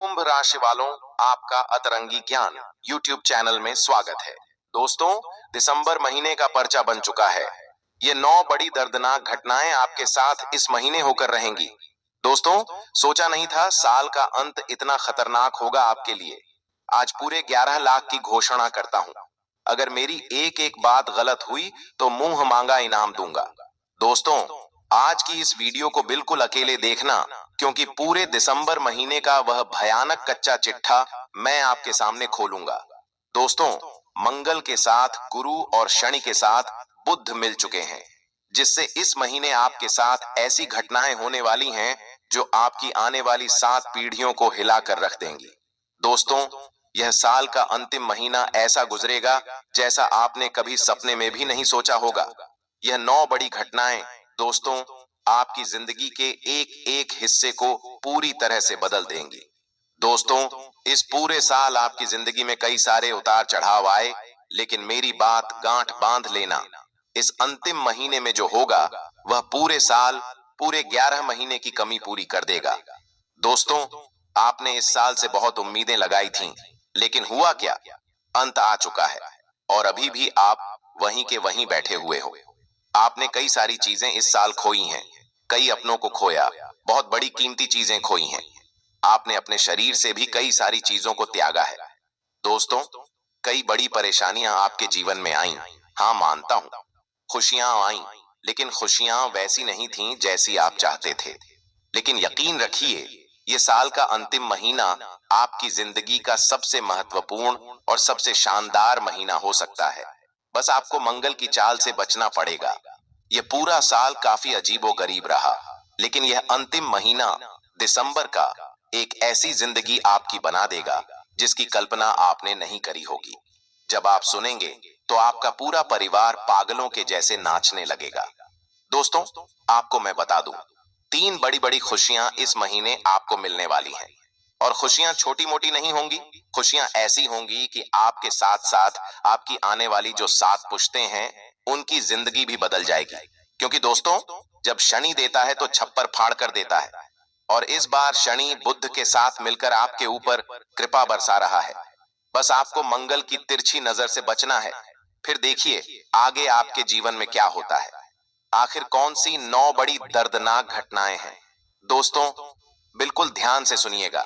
कुंभ राशि वालों, आपका अतरंगी ज्ञान YouTube चैनल में स्वागत है। दोस्तों, दिसंबर महीने का पर्चा बन चुका है। ये 9 बड़ी दर्दनाक घटनाएं आपके साथ इस महीने होकर रहेंगी। दोस्तों, सोचा नहीं था साल का अंत इतना खतरनाक होगा आपके लिए। आज पूरे 11 लाख की घोषणा करता हूं। अगर मेरी एक एक बात गलत हुई तो मुंह मांगा इनाम दूंगा। दोस्तों, आज की इस वीडियो को बिल्कुल अकेले देखना, क्योंकि पूरे दिसंबर महीने का वह भयानक कच्चा चिट्ठा मैं आपके सामने खोलूंगा। दोस्तों, मंगल के साथ गुरु और शनि के साथ बुध मिल चुके हैं, जिससे इस महीने आपके साथ ऐसी घटनाएं होने वाली हैं जो आपकी आने वाली 7 पीढ़ियों को हिलाकर रख देंगी। दोस्तों, यह साल का अंतिम महीना ऐसा गुजरेगा जैसा आपने कभी सपने में भी नहीं सोचा होगा। यह 9 बड़ी घटनाएं दोस्तों आपकी जिंदगी के एक एक हिस्से को पूरी तरह से बदल देंगी। दोस्तों, इस पूरे साल आपकी जिंदगी में कई सारे उतार चढ़ाव आए, लेकिन मेरी बात गांठ बांध लेना, इस अंतिम महीने में जो होगा वह पूरे साल, पूरे 11 महीने की कमी पूरी कर देगा। दोस्तों, आपने इस साल से बहुत उम्मीदें लगाई थीं, लेकिन हुआ क्या? अंत आ चुका है और अभी भी आप वहीं के वहीं बैठे हुए हो। आपने कई सारी चीजें इस साल खोई हैं, कई अपनों को खोया, बहुत बड़ी कीमती चीजें खोई हैं। आपने अपने शरीर से भी कई सारी चीजों को त्यागा है। दोस्तों, कई बड़ी परेशानियां आपके जीवन में आईं। हाँ, मानता हूं, खुशियां आईं, लेकिन खुशियां वैसी नहीं थीं जैसी आप चाहते थे। लेकिन यकीन रखिए, ये साल का अंतिम महीना आपकी जिंदगी का सबसे महत्वपूर्ण और सबसे शानदार महीना हो सकता है। बस आपको मंगल की चाल से बचना पड़ेगा। यह पूरा साल काफी अजीबोगरीब रहा, लेकिन यह अंतिम महीना दिसंबर का एक ऐसी जिंदगी आपकी बना देगा जिसकी कल्पना आपने नहीं करी होगी। जब आप सुनेंगे तो आपका पूरा परिवार पागलों के जैसे नाचने लगेगा। दोस्तों, आपको मैं बता दूं, 3 बड़ी बड़ी खुशियां इस महीने आपको मिलने वाली हैं। और खुशियां छोटी मोटी नहीं होंगी, खुशियां ऐसी होंगी कि आपके साथ साथ आपकी आने वाली जो 7 पुश्तें हैं उनकी जिंदगी भी बदल जाएगी। क्योंकि दोस्तों, जब शनि देता है तो छप्पर फाड़ कर देता है, और इस बार शनि बुध के साथ मिलकर आपके ऊपर कृपा बरसा रहा है। बस आपको मंगल की तिरछी नजर से बचना है। फिर देखिए आगे आपके जीवन में क्या होता है। आखिर कौन सी 9 बड़ी दर्दनाक घटनाएं हैं? दोस्तों, बिल्कुल ध्यान से सुनिएगा।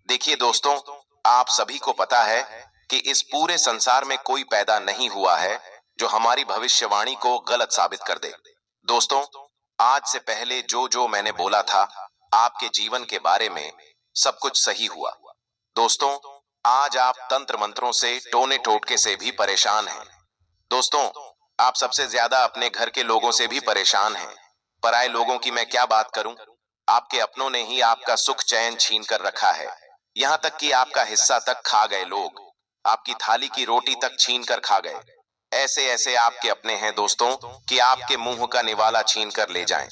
देखिए दोस्तों, आप सभी को पता है कि इस पूरे संसार में कोई पैदा नहीं हुआ है जो हमारी भविष्यवाणी को गलत साबित कर दे। दोस्तों, आज से पहले जो जो मैंने बोला था आपके जीवन के बारे में, सब कुछ सही हुआ। दोस्तों, आज आप तंत्र मंत्रों से, टोने टोटके से भी परेशान हैं। दोस्तों, आप सबसे ज्यादा अपने घर के लोगों से भी परेशान हैं। पराये लोगों की मैं क्या बात करूं, आपके अपनों ने ही आपका सुख चैन छीन कर रखा है। यहाँ तक कि आपका हिस्सा तक खा गए लोग, आपकी थाली की रोटी तक छीन कर खा गए। ऐसे ऐसे आपके अपने हैं दोस्तों कि आपके मुंह का निवाला छीन कर ले जाएं।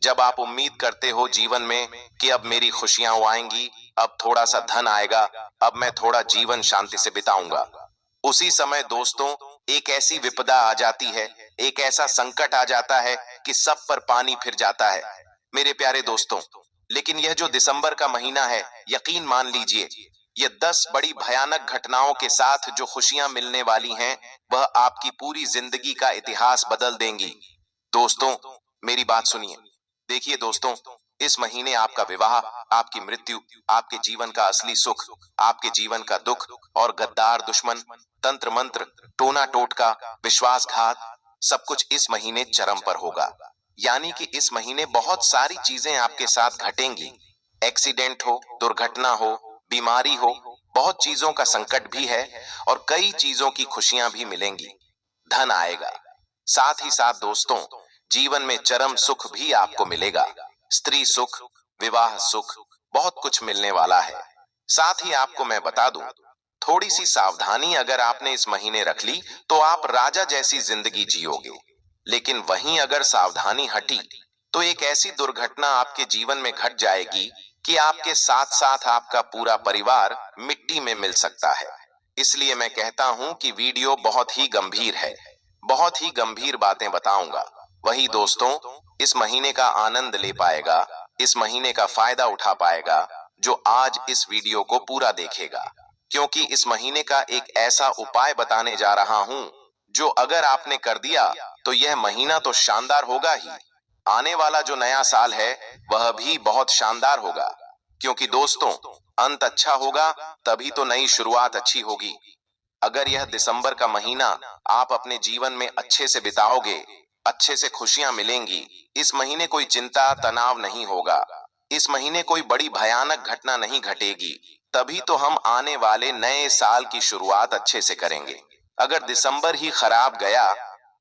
जब आप उम्मीद करते हो जीवन में कि अब मेरी खुशियां आएंगी, अब थोड़ा सा धन आएगा, अब मैं थोड़ा जीवन शांति से बिताऊंगा, उसी समय दोस्तों एक ऐसी विपदा आ जाती है, एक ऐसा संकट आ जाता है कि सब पर पानी फिर जाता है। मेरे प्यारे दोस्तों, लेकिन यह जो दिसंबर का महीना है, यकीन मान लीजिए, ये 10 बड़ी भयानक घटनाओं के साथ जो खुशियां मिलने वाली हैं, वह आपकी पूरी जिंदगी का इतिहास बदल देंगी। दोस्तों, मेरी बात सुनिए। देखिए दोस्तों, इस महीने आपका विवाह, आपकी मृत्यु, आपके जीवन का असली सुख, आपके जीवन का दुख और गद्दार दुश्मन, तंत्र मंत्र, टोना टोटका, विश्वासघात, सब कुछ इस महीने चरम पर होगा। यानी कि इस महीने बहुत सारी चीजें आपके साथ घटेंगी। एक्सीडेंट हो, दुर्घटना हो, बीमारी हो, बहुत चीजों का संकट भी है और कई चीजों की खुशियां भी मिलेंगी। धन आएगा, साथ ही साथ दोस्तों जीवन में चरम सुख भी आपको मिलेगा। स्त्री सुख, विवाह सुख, बहुत कुछ मिलने वाला है। साथ ही आपको मैं बता दूं, थोड़ी सी सावधानी अगर आपने इस महीने रख ली तो आप राजा जैसी जिंदगी जियोगे। लेकिन वहीं अगर सावधानी हटी तो एक ऐसी दुर्घटना आपके जीवन में घट जाएगी कि आपके साथ साथ आपका पूरा परिवार मिट्टी में मिल सकता है। इसलिए मैं कहता हूं कि वीडियो बहुत ही गंभीर है, बहुत ही गंभीर बातें बताऊंगा। वही दोस्तों इस महीने का आनंद ले पाएगा, इस महीने का फायदा उठा पाएगा, जो आज इस वीडियो को पूरा देखेगा, क्योंकि इस महीने का एक ऐसा उपाय बताने जा रहा हूं जो अगर आपने कर दिया तो यह महीना तो शानदार होगा ही, आने वाला जो नया साल है वह भी बहुत शानदार होगा। क्योंकि दोस्तों, अंत अच्छा होगा तभी तो नई शुरुआत अच्छी होगी। अगर यह दिसंबर का महीना आप अपने जीवन में अच्छे से बिताओगे, अच्छे से खुशियां मिलेंगी। इस महीने कोई चिंता तनाव नहीं होगा, इस महीने कोई बड़ी भयानक घटना नहीं घटेगी, तभी तो हम आने वाले नए साल की शुरुआत अच्छे से करेंगे। अगर दिसंबर ही खराब गया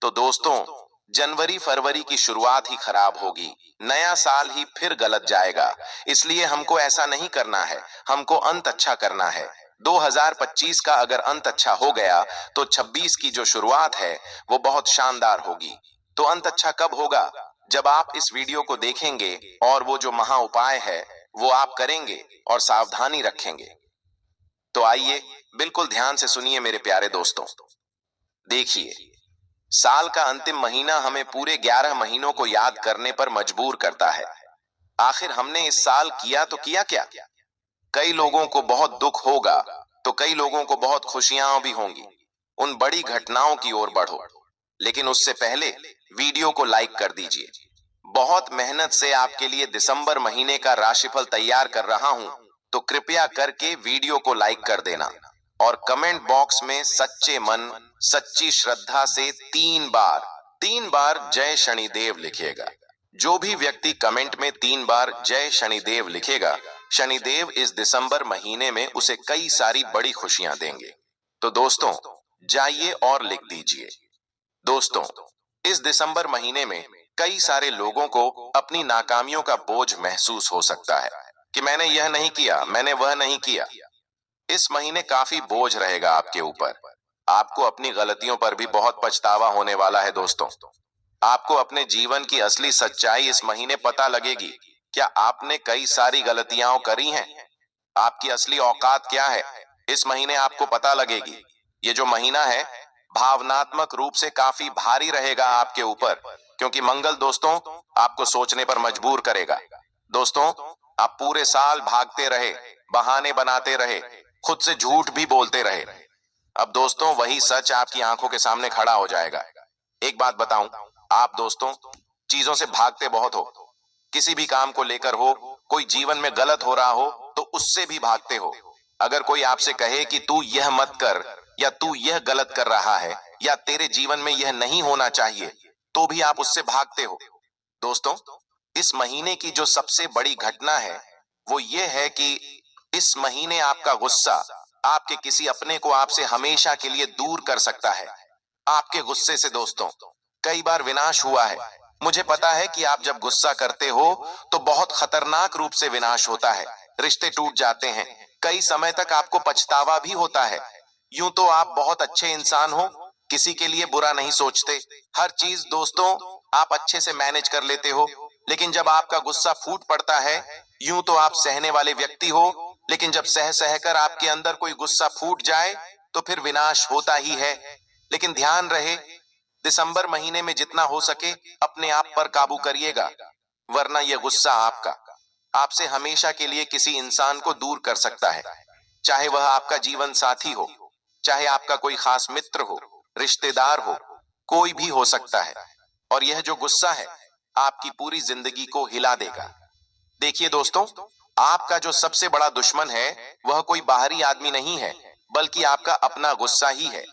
तो दोस्तों, जनवरी फरवरी की शुरुआत ही खराब होगी, नया साल ही फिर गलत जाएगा। इसलिए हमको ऐसा नहीं करना है, हमको अंत अच्छा करना है। 2025 का अगर अंत अच्छा हो गया तो 26 की जो शुरुआत है वो बहुत शानदार होगी। तो अंत अच्छा कब होगा? जब आप इस वीडियो को देखेंगे और वो जो महा उपाय है वो आप करेंगे और सावधानी रखेंगे। तो आइए बिल्कुल ध्यान से सुनिए मेरे प्यारे दोस्तों। देखिए, साल का अंतिम महीना हमें पूरे 11 महीनों को याद करने पर मजबूर करता है। आखिर हमने इस साल किया तो किया क्या? कई लोगों को बहुत दुख होगा तो कई लोगों को बहुत खुशियां भी होंगी। उन बड़ी घटनाओं की ओर बढ़ो, लेकिन उससे पहले वीडियो को लाइक कर दीजिए। बहुत मेहनत से आपके लिए दिसंबर महीने का राशिफल तैयार कर रहा हूं, तो कृपया करके वीडियो को लाइक कर देना और कमेंट बॉक्स में सच्चे मन सच्ची श्रद्धा से 3 बार जय शनिदेव लिखिएगा। जो भी व्यक्ति कमेंट में 3 बार जय शनिदेव लिखेगा, शनिदेव इस दिसंबर महीने में उसे कई सारी बड़ी खुशियां देंगे। तो दोस्तों, जाइए और लिख दीजिए। दोस्तों, इस दिसंबर महीने में कई सारे लोगों को अपनी नाकामियों का बोझ महसूस हो सकता है कि मैंने यह नहीं किया, मैंने वह नहीं किया। इस महीने काफी बोझ रहेगा आपके ऊपर। आपको अपनी गलतियों पर भी बहुत पछतावा होने वाला है दोस्तों। आपको अपने जीवन की असली सच्चाई इस महीने पता लगेगी। क्या आपने कई सारी गलतियां करी हैं? आपकी असली औकात क्या है, इस महीने आपको पता लगेगी। ये जो महीना है भावनात्मक रूप से काफी भारी रहेगा आपके ऊपर, क्योंकि मंगल दोस्तों आपको सोचने पर मजबूर करेगा। दोस्तों, आप पूरे साल भागते रहे, बहाने बनाते रहे, खुद से झूठ भी बोलते रहे। अब दोस्तों वही सच आपकी आंखों के सामने खड़ा हो जाएगा। एक बात बताऊं, आप दोस्तों चीजों से भागते बहुत हो। किसी भी काम को लेकर हो, कोई जीवन में गलत हो रहा हो तो उससे भी भागते हो। अगर कोई आपसे कहे कि तू यह मत कर या तू यह गलत कर रहा है या तेरे जीवन में यह नहीं होना चाहिए, तो भी आप उससे भागते हो। दोस्तों, इस महीने की जो सबसे बड़ी घटना है वो ये है कि इस महीने आपका गुस्सा आपके किसी अपने को आपसे हमेशा के लिए दूर कर सकता है। आपके गुस्से से दोस्तों कई बार विनाश हुआ है। मुझे पता है कि आप जब गुस्सा करते हो तो बहुत खतरनाक रूप से विनाश होता है, रिश्ते टूट जाते हैं, कई समय तक आपको पछतावा भी होता है। यूं तो आप बहुत अच्छे इंसान हो, किसी के लिए बुरा नहीं सोचते, हर चीज दोस्तों आप अच्छे से मैनेज कर लेते हो। लेकिन जब आपका गुस्सा फूट पड़ता है, यूं तो आप सहने वाले व्यक्ति हो, लेकिन जब सह सहकर आपके अंदर कोई गुस्सा फूट जाए तो फिर विनाश होता ही है। लेकिन ध्यान रहे, दिसंबर महीने में जितना हो सके अपने आप पर काबू करिएगा, वरना यह गुस्सा आपसे हमेशा के लिए किसी इंसान को दूर कर सकता है। चाहे वह आपका जीवन साथी हो, चाहे आपका कोई खास मित्र हो, रिश्तेदार हो, कोई भी हो सकता है। और यह जो गुस्सा है आपकी पूरी जिंदगी को हिला देगा। देखिए दोस्तों, आपका जो सबसे बड़ा दुश्मन है वह कोई बाहरी आदमी नहीं है, बल्कि आपका अपना गुस्सा ही है।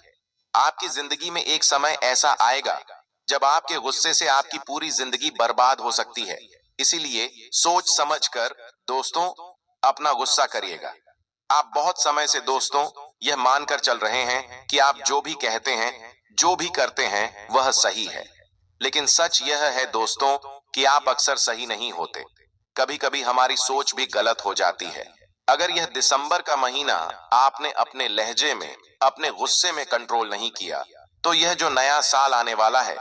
आपकी जिंदगी में एक समय ऐसा आएगा जब आपके गुस्से से आपकी पूरी जिंदगी बर्बाद हो सकती है। इसीलिए सोच समझकर दोस्तों अपना गुस्सा करिएगा। आप बहुत समय से दोस्तों यह मानकर चल रहे हैं कि आप जो भी कहते हैं, जो भी करते हैं वह सही है। लेकिन सच यह है दोस्तों कि आप अक्सर सही नहीं होते। कभी कभी हमारी सोच भी गलत हो जाती है। अगर यह दिसंबर का महीना आपने अपने लहजे में, अपने गुस्से में कंट्रोल नहीं किया, तो यह जो नया साल आने वाला है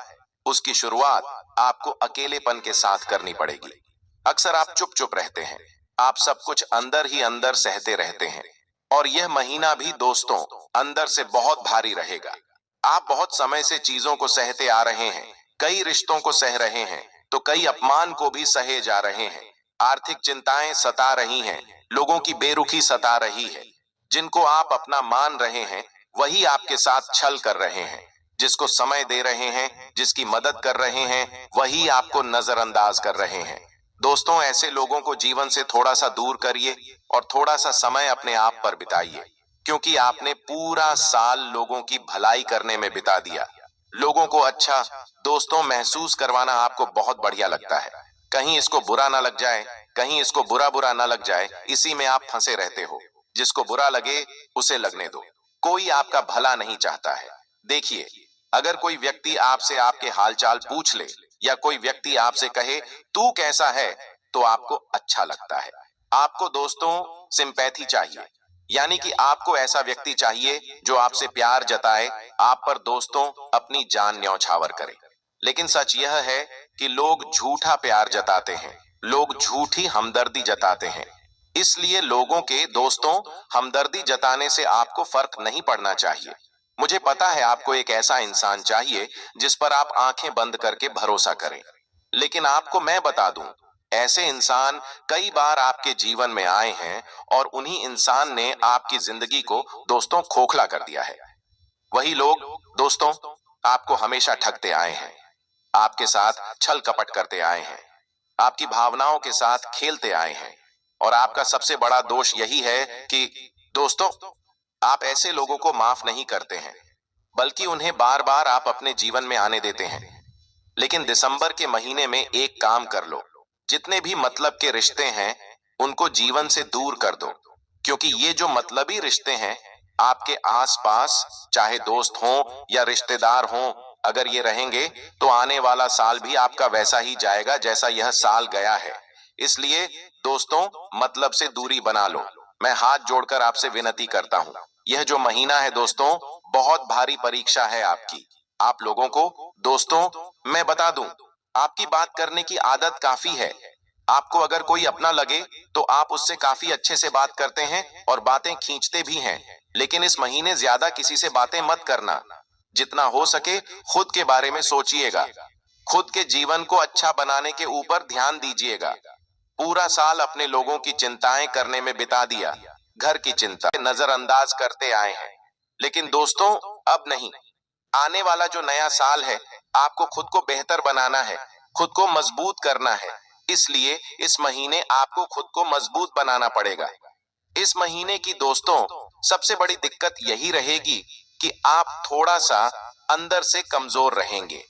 उसकी शुरुआत आपको अकेलेपन के साथ करनी पड़ेगी। अक्सर आप चुप चुप रहते हैं, आप सब कुछ अंदर ही अंदर सहते रहते हैं। और यह महीना भी दोस्तों अंदर से बहुत भारी रहेगा। आप बहुत समय से चीजों को सहते आ रहे हैं, कई रिश्तों को सह रहे हैं, तो कई अपमान को भी सहे जा रहे हैं। आर्थिक चिंताएं सता रही हैं, लोगों की बेरुखी सता रही है। जिनको आप अपना मान रहे हैं वही आपके साथ छल कर रहे हैं। जिसको समय दे रहे हैं, जिसकी मदद कर रहे हैं, वही आपको नजरअंदाज कर रहे हैं। दोस्तों, ऐसे लोगों को जीवन से थोड़ा सा दूर करिए और थोड़ा सा समय अपने आप पर बिताइए, क्योंकि आपने पूरा साल लोगों की भलाई करने में बिता दिया। लोगों को अच्छा दोस्तों महसूस करवाना आपको बहुत बढ़िया लगता है। कहीं इसको बुरा ना लग जाए, कहीं इसको बुरा बुरा ना लग जाए, इसी में आप फंसे रहते हो। जिसको बुरा लगे उसे लगने दो। कोई आपका भला नहीं चाहता है। देखिए, अगर कोई व्यक्ति आपसे आपके हालचाल पूछ ले या कोई व्यक्ति आपसे कहे तू कैसा है, तो आपको अच्छा लगता है। आपको दोस्तों सिंपैथी चाहिए, यानी कि आपको ऐसा व्यक्ति चाहिए जो आपसे प्यार जताए, आप पर दोस्तों अपनी जान न्यौछावर करे। लेकिन सच यह है कि लोग झूठा प्यार जताते हैं, लोग झूठी हमदर्दी जताते हैं। इसलिए लोगों के दोस्तों हमदर्दी जताने से आपको फर्क नहीं पड़ना चाहिए। मुझे पता है आपको एक ऐसा इंसान चाहिए जिस पर आप आंखें बंद करके भरोसा करें। लेकिन आपको मैं बता दूं, ऐसे इंसान कई बार आपके जीवन में आए हैं और उन्हीं इंसान ने आपकी जिंदगी को दोस्तों खोखला कर दिया है। वही लोग दोस्तों आपको हमेशा ठगते आए हैं, आपके साथ छल कपट करते आए हैं, आपकी भावनाओं के साथ खेलते आए हैं। और आपका सबसे बड़ा दोष यही है कि दोस्तों आप ऐसे लोगों को माफ नहीं करते हैं, बल्कि उन्हें बार बार आप अपने जीवन में आने देते हैं। लेकिन दिसंबर के महीने में एक काम कर लो, जितने भी मतलब के रिश्ते हैं उनको जीवन से दूर कर दो, क्योंकि ये जो मतलबी रिश्ते हैं आपके आसपास, चाहे दोस्त हों या रिश्तेदार हों, अगर ये रहेंगे तो आने वाला साल भी आपका वैसा ही जाएगा जैसा यह साल गया है। इसलिए दोस्तों मतलब से दूरी बना लो। मैं हाथ जोड़कर आपसे विनती करता हूँ। यह जो महीना है दोस्तों बहुत भारी परीक्षा है आपकी। आप लोगों को दोस्तों मैं बता दूं, आपकी बात करने की आदत काफी है। आपको अगर कोई अपना लगे तो आप उससे काफी अच्छे से बात करते हैं और बातें खींचते भी हैं। लेकिन इस महीने ज्यादा किसी से बातें मत करना। जितना हो सके खुद के बारे में सोचिएगा। खुद के जीवन को अच्छा बनाने के ऊपर ध्यान दीजिएगा। पूरा साल अपने लोगों की चिंताएं करने में बिता दिया, घर की चिंता नजरअंदाज करते आए हैं। लेकिन दोस्तों अब नहीं। आने वाला जो नया साल है आपको खुद को बेहतर बनाना है, खुद को मजबूत करना है। इसलिए इस महीने आपको खुद को मजबूत बनाना पड़ेगा। इस महीने की दोस्तों सबसे बड़ी दिक्कत यही रहेगी कि आप थोड़ा सा अंदर से कमजोर रहेंगे।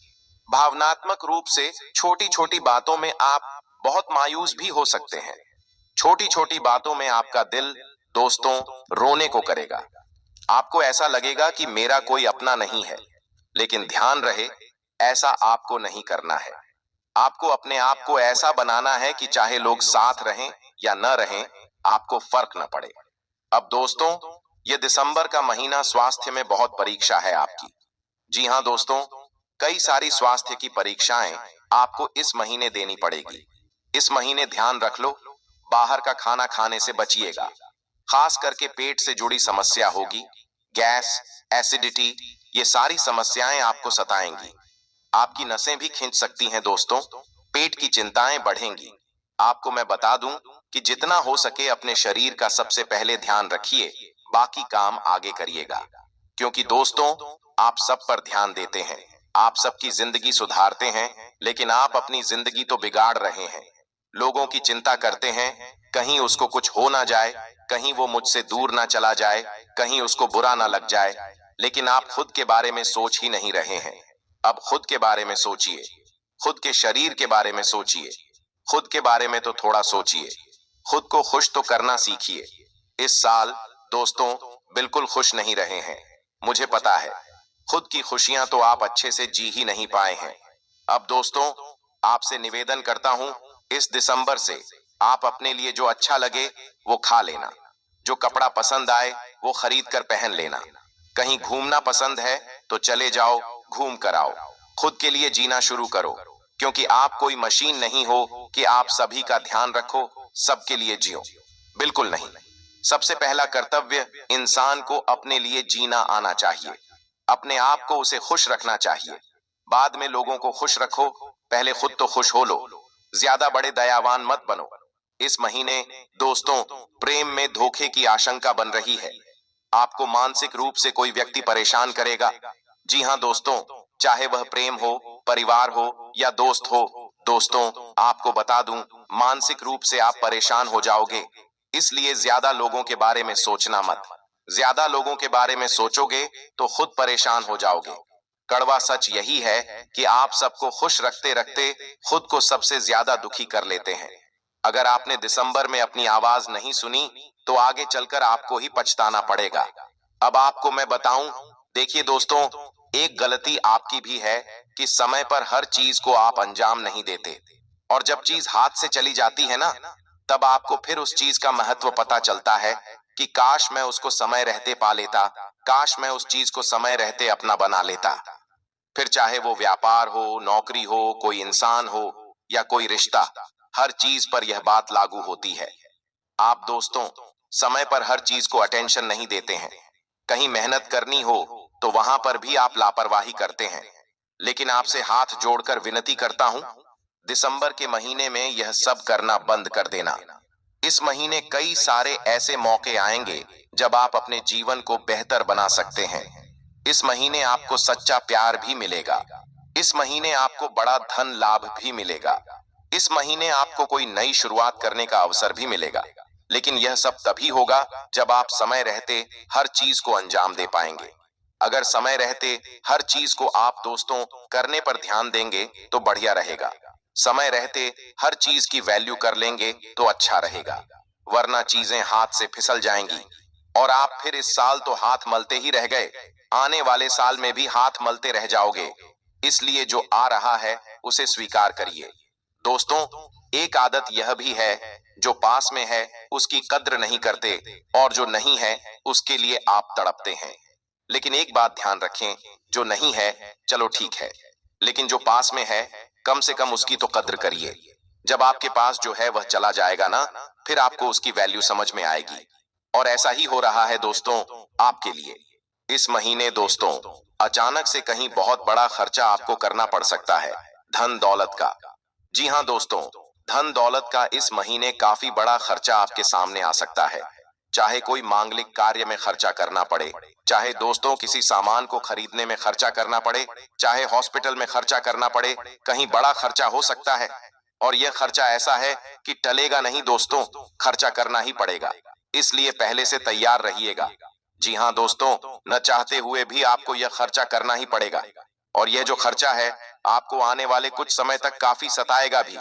भावनात्मक रूप से छोटी छोटी बातों में आप बहुत मायूस भी हो सकते हैं। छोटी छोटी बातों में आपका दिल दोस्तों रोने को करेगा। आपको ऐसा लगेगा कि मेरा कोई अपना नहीं है। लेकिन ध्यान रहे, ऐसा आपको नहीं करना है। आपको अपने आप को ऐसा बनाना है कि चाहे लोग साथ रहें या न रहें, आपको फर्क न पड़े। अब दोस्तों ये दिसंबर का महीना स्वास्थ्य में बहुत परीक्षा है आपकी। जी हाँ दोस्तों, कई सारी स्वास्थ्य की परीक्षाएं आपको इस महीने देनी पड़ेगी। इस महीने ध्यान रख लो, बाहर का खाना खाने से बचिएगा। खास करके पेट से जुड़ी समस्या होगी, गैस, एसिडिटी, ये सारी समस्याएं आपको सताएंगी। आपकी नसें भी खींच सकती हैं दोस्तों, पेट की चिंताएं बढ़ेंगी। आपको मैं बता दूं कि जितना हो सके अपने शरीर का सबसे पहले ध्यान रखिए, बाकी काम आगे करिएगा। क्योंकि दोस्तों आप सब पर ध्यान देते हैं, आप सबकी जिंदगी सुधारते हैं, लेकिन आप अपनी जिंदगी तो बिगाड़ रहे हैं। लोगों की चिंता करते हैं, कहीं उसको कुछ हो ना जाए, कहीं वो मुझसे दूर ना चला जाए, कहीं उसको बुरा ना लग जाए। लेकिन आप खुद के बारे में सोच ही नहीं रहे हैं। अब खुद के बारे में सोचिए, खुद के शरीर के बारे में सोचिए, खुद के बारे में तो थोड़ा सोचिए। खुद को खुश तो करना सीखिए। इस साल दोस्तों बिल्कुल खुश नहीं रहे हैं, मुझे पता है। खुद की खुशियां तो आप अच्छे से जी ही नहीं पाए हैं। अब दोस्तों आपसे निवेदन करता हूं, इस दिसंबर से आप अपने लिए जो अच्छा लगे वो खा लेना, जो कपड़ा पसंद आए वो खरीद कर पहन लेना। कहीं घूमना पसंद है तो चले जाओ, घूम कर आओ। खुद के लिए जीना शुरू करो, क्योंकि आप कोई मशीन नहीं हो कि आप सभी का ध्यान रखो, सबके लिए जियो। बिल्कुल नहीं। सबसे पहला कर्तव्य इंसान को अपने लिए जीना आना चाहिए। अपने आप को उसे खुश रखना चाहिए। बाद में लोगों को खुश रखो, पहले खुद तो खुश हो लो। ज्यादा बड़े दयावान मत बनो। इस महीने दोस्तों प्रेम में धोखे की आशंका बन रही है। आपको मानसिक रूप से कोई व्यक्ति परेशान करेगा। जी हाँ दोस्तों, चाहे वह प्रेम हो, परिवार हो या दोस्त हो। दोस्तों आपको बता दूं, मानसिक रूप से आप परेशान हो जाओगे। इसलिए ज्यादा लोगों के बारे में सोचना मत। ज्यादा लोगों के बारे में सोचोगे तो खुद परेशान हो जाओगे। कड़वा सच यही है कि आप सबको खुश रखते रखते खुद को सबसे ज्यादा दुखी कर लेते हैं। अगर आपने दिसंबर में अपनी आवाज नहीं सुनी तो आगे चलकर आपको ही पछताना पड़ेगा। अब आपको मैं बताऊं, देखिए दोस्तों, एक गलती आपकी भी है कि समय पर हर चीज को आप अंजाम नहीं देते। और जब चीज हाथ से चली जाती है ना, तब आपको फिर उस चीज का महत्व पता चलता है कि काश मैं उसको समय रहते पा लेता, काश मैं उस चीज को समय रहते अपना बना लेता। फिर चाहे वो व्यापार हो, नौकरी हो, कोई इंसान हो या कोई रिश्ता, हर चीज पर यह बात लागू होती है। आप दोस्तों समय पर हर चीज को अटेंशन नहीं देते हैं। कहीं मेहनत करनी हो तो वहां पर भी आप लापरवाही करते हैं। लेकिन आपसे हाथ जोड़कर विनती करता हूं, दिसंबर के महीने में यह सब करना बंद कर देना। इस महीने कई सारे ऐसे मौके आएंगे जब आप अपने जीवन को बेहतर बना सकते हैं। इस महीने आपको सच्चा प्यार भी मिलेगा। इस महीने आपको बड़ा धन लाभ भी मिलेगा। इस महीने आपको कोई नई शुरुआत करने का अवसर भी मिलेगा। लेकिन यह सब तभी होगा जब आप समय रहते हर चीज को अंजाम दे पाएंगे। अगर समय रहते हर चीज को आप दोस्तों करने पर ध्यान देंगे तो बढ़िया रहेगा। समय रहते हर चीज की वैल्यू कर लेंगे तो अच्छा रहेगा। वरना चीजें हाथ से फिसल जाएंगी और आप फिर इस साल तो हाथ मलते ही रह गए, आने वाले साल में भी हाथ मलते रह जाओगे। इसलिए जो आ रहा है उसे स्वीकार करिए। दोस्तों एक आदत यह भी है, जो पास में है उसकी कद्र नहीं करते और जो नहीं है उसके लिए आप तड़पते हैं। लेकिन एक बात ध्यान रखें, जो नहीं है चलो ठीक है, लेकिन जो पास में है कम से कम उसकी तो कद्र करिए। जब आपके पास जो है वह चला जाएगा ना, फिर आपको उसकी वैल्यू समझ में आएगी। और ऐसा ही हो रहा है दोस्तों आपके लिए। इस महीने दोस्तों अचानक से कहीं बहुत बड़ा खर्चा आपको करना पड़ सकता है, धन दौलत का। जी हाँ दोस्तों, धन दौलत का इस महीने काफी बड़ा खर्चा आपके सामने आ सकता है। चाहे कोई मांगलिक कार्य में खर्चा करना पड़े, चाहे दोस्तों किसी सामान को खरीदने में खर्चा करना पड़े, चाहे हॉस्पिटल में खर्चा करना पड़े, कहीं बड़ा खर्चा हो सकता है। और यह खर्चा ऐसा है कि टलेगा नहीं दोस्तों, खर्चा करना ही पड़ेगा। इसलिए पहले से तैयार रहिएगा। जी हाँ दोस्तों, न चाहते हुए भी आपको यह खर्चा करना ही पड़ेगा। और यह जो खर्चा है आपको आने वाले कुछ समय तक काफी सताएगा भी।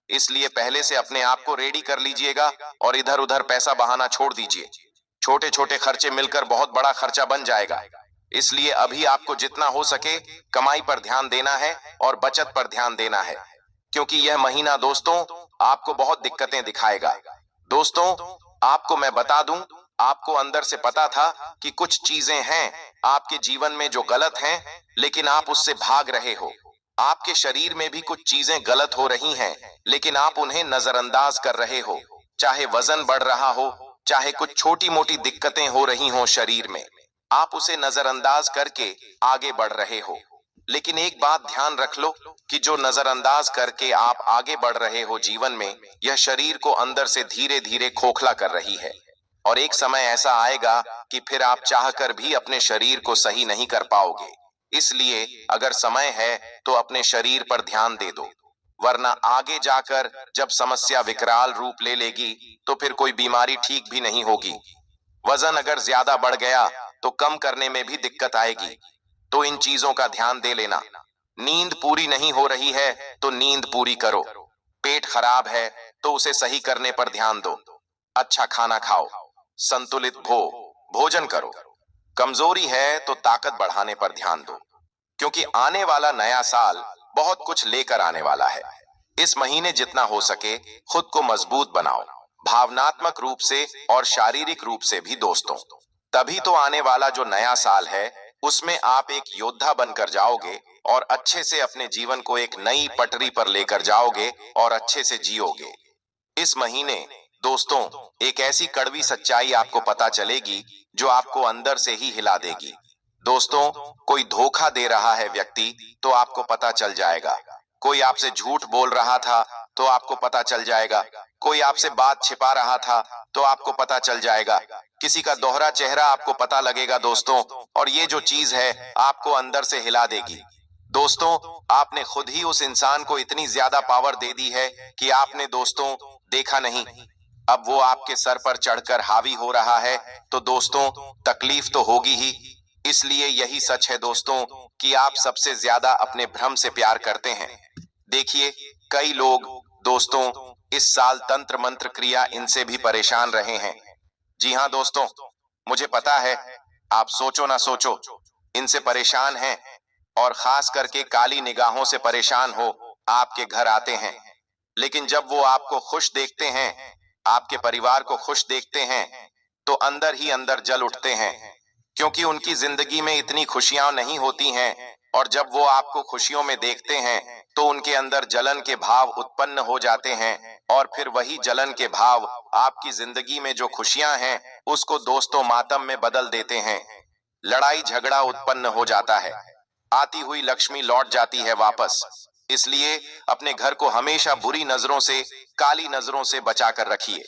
इसलिए पहले से अपने आप को रेडी कर लीजिएगा और इधर उधर पैसा बहाना छोड़ दीजिए। छोटे छोटे खर्चे मिलकर बहुत बड़ा खर्चा बन जाएगा। इसलिए अभी आपको जितना हो सके कमाई पर ध्यान देना है और बचत पर ध्यान देना है, क्योंकि यह महीना दोस्तों आपको बहुत दिक्कतें दिखाएगा। दोस्तों आपको मैं बता दूं, आपको अंदर से पता था कि कुछ चीजें हैं आपके जीवन में जो गलत हैं, लेकिन आप उससे भाग रहे हो। आपके शरीर में भी कुछ चीजें गलत हो रही हैं, लेकिन आप उन्हें नजरअंदाज कर रहे हो। चाहे वजन बढ़ रहा हो, चाहे कुछ छोटी मोटी दिक्कतें हो रही हो शरीर में, आप उसे नजरअंदाज करके आगे बढ़ रहे हो। लेकिन एक बात ध्यान रख लो कि जो नजरअंदाज करके आप आगे बढ़ रहे हो जीवन में, यह शरीर को अंदर से धीरे धीरे खोखला कर रही है। और एक समय ऐसा आएगा कि फिर आप चाहकर भी अपने शरीर को सही नहीं कर पाओगे। इसलिए अगर समय है तो अपने शरीर पर ध्यान दे दो, वरना आगे जाकर जब समस्या विकराल रूप ले लेगी तो फिर कोई बीमारी ठीक भी नहीं होगी। वजन अगर ज्यादा बढ़ गया तो कम करने में भी दिक्कत आएगी। तो इन चीजों का ध्यान दे लेना। नींद पूरी नहीं हो रही है तो नींद पूरी करो। पेट खराब है तो उसे सही करने पर ध्यान दो। अच्छा खाना खाओ, संतुलित भोजन करो। कमजोरी है तो ताकत बढ़ाने पर ध्यान दो, क्योंकि आने वाला नया साल बहुत कुछ लेकर आने वाला है। इस महीने जितना हो सके खुद को मजबूत बनाओ, भावनात्मक रूप से और शारीरिक रूप से भी दोस्तों। तभी तो आने वाला जो नया साल है उसमें आप एक योद्धा बनकर जाओगे और अच्छे से अपने जीवन को एक नई पटरी पर लेकर जाओगे और अच्छे से जियोगे। इस महीने दोस्तों एक ऐसी कड़वी सच्चाई आपको पता चलेगी जो आपको अंदर से ही हिला देगी। दोस्तों कोई धोखा दे रहा है व्यक्ति तो आपको पता चल जाएगा। कोई आपसे झूठ बोल रहा था तो आपको पता चल जाएगा। कोई आपसे बात छिपा रहा था तो आपको पता चल जाएगा। किसी का दोहरा चेहरा आपको पता लगेगा दोस्तों, और ये जो चीज है आपको अंदर से हिला देगी। दोस्तों, आपने खुद ही उस इंसान को इतनी ज्यादा पावर दे दी है कि आपने दोस्तों देखा नहीं, अब वो आपके सर पर चढ़कर हावी हो रहा है। तो दोस्तों, तकलीफ तो होगी ही। इसलिए यही सच है दोस्तों कि आप सबसे ज्यादा अपने भ्रम से प्यार करते हैं। देखिए, कई लोग दोस्तों इस साल तंत्र मंत्र क्रिया इनसे भी परेशान रहे हैं। जी हाँ दोस्तों, मुझे पता है आप सोचो ना सोचो इनसे परेशान हैं, और खास करके काली निगाहों से परेशान हो आपके घर आते हैं। लेकिन जब वो आपको खुश देखते हैं, आपके परिवार को खुश देखते हैं, तो अंदर ही अंदर जल उठते हैं, क्योंकि उनकी जिंदगी में इतनी खुशियां नहीं होती हैं। और जब वो आपको खुशियों में देखते हैं तो उनके अंदर जलन के भाव उत्पन्न हो जाते हैं, और फिर वही जलन के भाव आपकी जिंदगी में जो खुशियां हैं उसको दोस्तों मातम में बदल देते हैं। लड़ाई झगड़ा उत्पन्न हो जाता है, आती हुई लक्ष्मी लौट जाती है वापस। इसलिए अपने घर को हमेशा बुरी नजरों से, काली नजरों से बचा कर रखिए।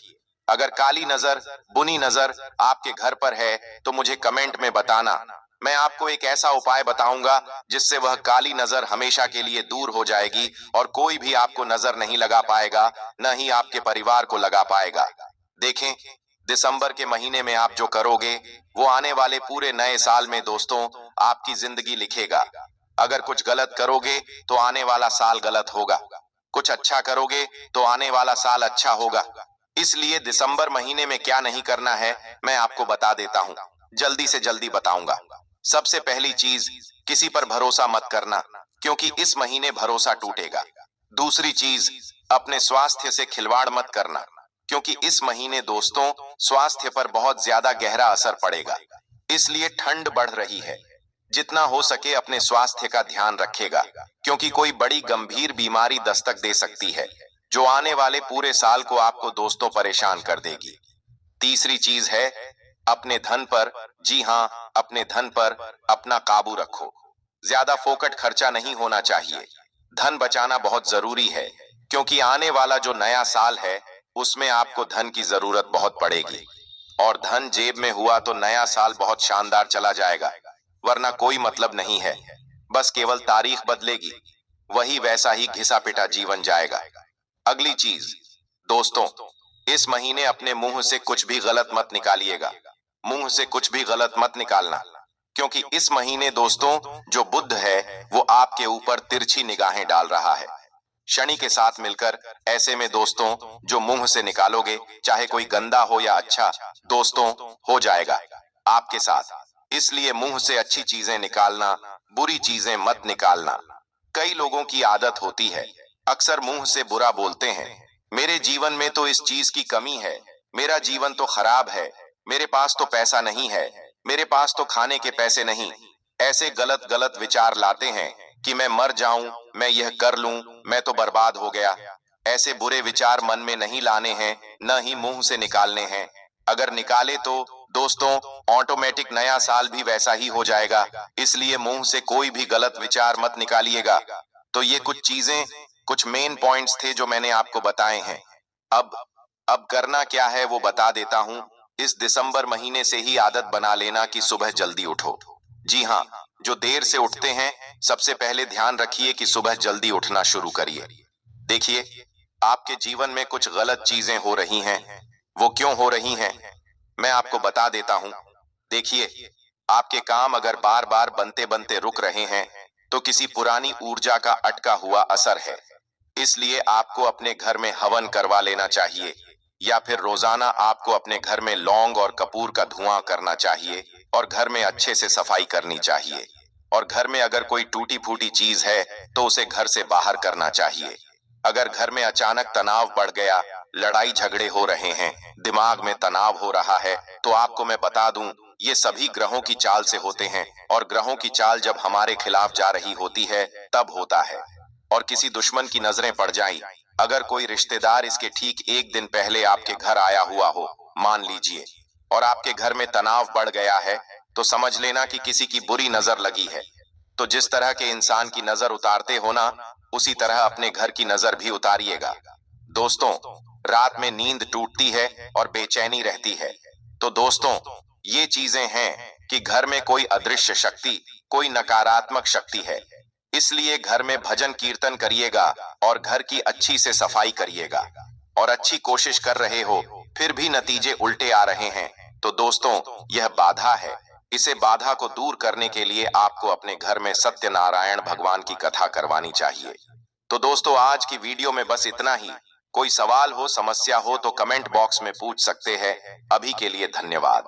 अगर काली नजर, बुनी नजर आपके घर पर है तो मुझे कमेंट में बताना। मैं आपको एक ऐसा उपाय बताऊंगा जिससे वह काली नजर हमेशा के लिए दूर हो जाएगी, और कोई भी आपको नजर नहीं लगा पाएगा, न ही आपके परिवार को लगा पाएगा। देखें, दिसंबर के महीने में आप जो करोगे वो आने वाले पूरे नए साल में दोस्तों आपकी जिंदगी लिखेगा। अगर कुछ गलत करोगे तो आने वाला साल गलत होगा, कुछ अच्छा करोगे तो आने वाला साल अच्छा होगा। इसलिए दिसंबर महीने में क्या नहीं करना है मैं आपको बता देता हूँ, जल्दी से जल्दी बताऊंगा। सबसे पहली चीज, किसी पर भरोसा मत करना, क्योंकि इस महीने भरोसा टूटेगा। दूसरी चीज, अपने स्वास्थ्य से खिलवाड़ मत करना, क्योंकि इस महीने दोस्तों स्वास्थ्य पर बहुत ज्यादा गहरा असर पड़ेगा। इसलिए ठंड बढ़ रही है, जितना हो सके अपने स्वास्थ्य का ध्यान रखेगा, क्योंकि कोई बड़ी गंभीर बीमारी दस्तक दे सकती है जो आने वाले पूरे साल को आपको दोस्तों परेशान कर देगी। तीसरी चीज है अपने धन पर, जी हाँ, अपने धन पर अपना काबू रखो। ज्यादा फोकट खर्चा नहीं होना चाहिए। धन बचाना बहुत जरूरी है, क्योंकि आने वाला जो नया साल है उसमें आपको धन की जरूरत बहुत पड़ेगी, और धन जेब में हुआ तो नया साल बहुत शानदार चला जाएगा, वरना कोई मतलब नहीं है। बस केवल तारीख बदलेगी, वही वैसा ही घिसा पिटा जीवन जाएगा। अगली चीज दोस्तों, इस महीने अपने मुंह से कुछ भी गलत मत निकालिएगा। मुंह से कुछ भी गलत मत निकालना, क्योंकि इस महीने दोस्तों जो बुध है वो आपके ऊपर तिरछी निगाहें डाल रहा है, शनि के साथ मिलकर। ऐसे में दोस्तों जो मुंह से निकालोगे, चाहे कोई गंदा हो या अच्छा, दोस्तों हो जाएगा आपके साथ। इसलिए मुंह से अच्छी चीजें निकालना, बुरी चीजें मत निकालना। कई लोगों की आदत होती है, अक्सर मुंह से बुरा बोलते हैं, मेरे जीवन में तो इस चीज की कमी है, मेरा जीवन तो खराब है, मेरे पास तो पैसा नहीं है, मेरे पास तो खाने के पैसे नहीं। ऐसे गलत गलत विचार लाते हैं कि मैं मर जाऊं, मैं यह कर लूं, मैं तो बर्बाद हो गया। ऐसे बुरे विचार मन में नहीं लाने हैं, न ही मुंह से निकालने हैं। अगर निकाले तो दोस्तों ऑटोमेटिक नया साल भी वैसा ही हो जाएगा। इसलिए मुंह से कोई भी गलत विचार मत निकालिएगा। तो ये कुछ चीजें, कुछ मेन पॉइंट्स थे जो मैंने आपको बताए हैं। अब करना क्या है वो बता देता हूं। इस दिसंबर महीने से ही आदत बना लेना कि सुबह जल्दी उठो। जी हाँ, जो देर से उठते हैं सबसे पहले ध्यान रखिए कि सुबह जल्दी उठना शुरू करिए। देखिए, आपके जीवन में कुछ गलत चीजें हो रही हैं। वो क्यों हो रही हैं मैं आपको बता देता हूं। देखिए, आपके काम अगर बार बार बनते बनते रुक रहे हैं तो किसी पुरानी ऊर्जा का अटका हुआ असर है। इसलिए आपको अपने घर में हवन करवा लेना चाहिए, या फिर रोजाना आपको अपने घर में लौंग और कपूर का धुआं करना चाहिए, और घर में अच्छे से सफाई करनी चाहिए। और घर में अगर कोई टूटी फूटी चीज है तो उसे घर से बाहर करना चाहिए। अगर घर में अचानक तनाव बढ़ गया, लड़ाई झगड़े हो रहे हैं, दिमाग में तनाव हो रहा है, तो आपको मैं बता दूं, ये सभी ग्रहों की चाल से होते हैं, और ग्रहों की चाल जब हमारे खिलाफ जा रही होती है तब होता है। और किसी दुश्मन की नजरें पड़ जाएं, अगर कोई रिश्तेदार इसके ठीक एक दिन पहले आपके घर आया हुआ हो, मान लीजिए, और आपके घर में तनाव बढ़ गया है, तो समझ लेना कि किसी की बुरी नजर लगी है। तो जिस तरह के इंसान की नजर उतारते हो ना, उसी तरह अपने घर की नजर भी उतारिएगा। दोस्तों, रात में नींद टूटती है और बेचैनी रहती है। तो दोस्तों, ये चीजें हैं कि घर में कोई अदृश्य शक्ति, कोई नकारात्मक शक्ति है। इसलिए घर में भजन कीर्तन करिएगा और घर की अच्छी से सफाई करिएगा। और अच्छी कोशिश कर रहे हो फिर भी नतीजे उल्टे आ रहे हैं, तो दोस्तों यह बाधा है। इसे बाधा को दूर करने के लिए आपको अपने घर में सत्यनारायण भगवान की कथा करवानी चाहिए। तो दोस्तों, आज की वीडियो में बस इतना ही। कोई सवाल हो, समस्या हो तो कमेंट बॉक्स में पूछ सकते हैं। अभी के लिए धन्यवाद।